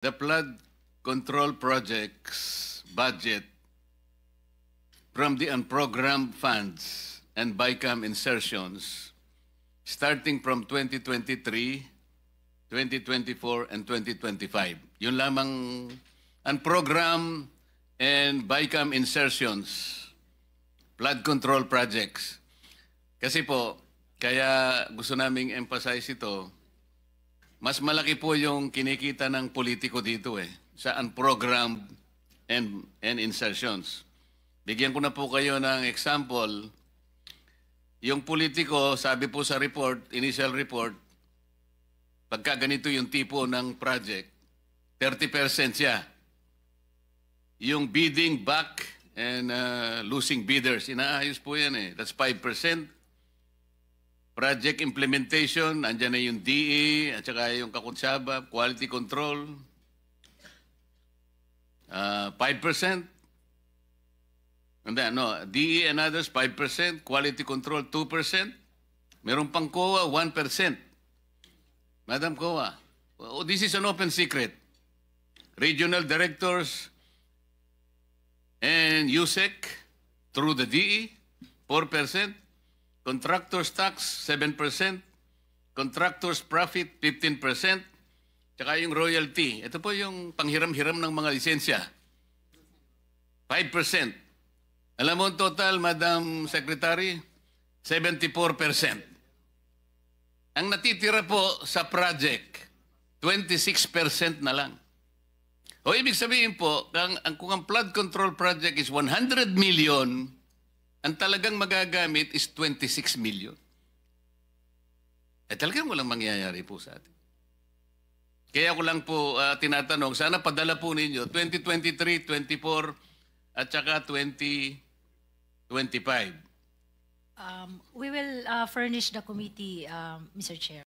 the flood control projects budget from the unprogrammed funds and BICAM insertions starting from 2023, 2024, and 2025. Yun lamang unprogrammed and BICAM insertions, flood control projects. Kasi po, kaya gusto naming emphasize ito, mas malaki po yung kinikita ng politiko dito sa unprogrammed and insertions. Bigyan ko na po kayo ng example. Yung politiko, sabi po sa report, initial report, pagka ganito yung tipo ng project, 30% siya. Yung bidding back and losing bidders, inaayos po yan That's 5%. Project implementation, andyan na yung DE, at saka yung kakutsaba, quality control, 5%. And then, DE and others, 5%. Quality control, 2%. Meron pang COA, 1%. Madam COA, this is an open secret. Regional directors and USEC through the DE, 4%. Contractors tax, 7%. Contractors profit, 15%. Tsaka yung royalty. Ito po yung panghiram-hiram ng mga lisensya. 5%. Alam mo total, Madam Secretary? 74%. Ang natitira po sa project, 26% na lang. O ibig sabihin po, kung ang flood control project is 100 million, ang talagang magagamit is 26 million. Talagang walang mangyayari po sa atin. Kaya ko lang po tinatanong, sana padala po ninyo 2023, 24, at saka 2025. We will furnish the committee, Mr. Chair.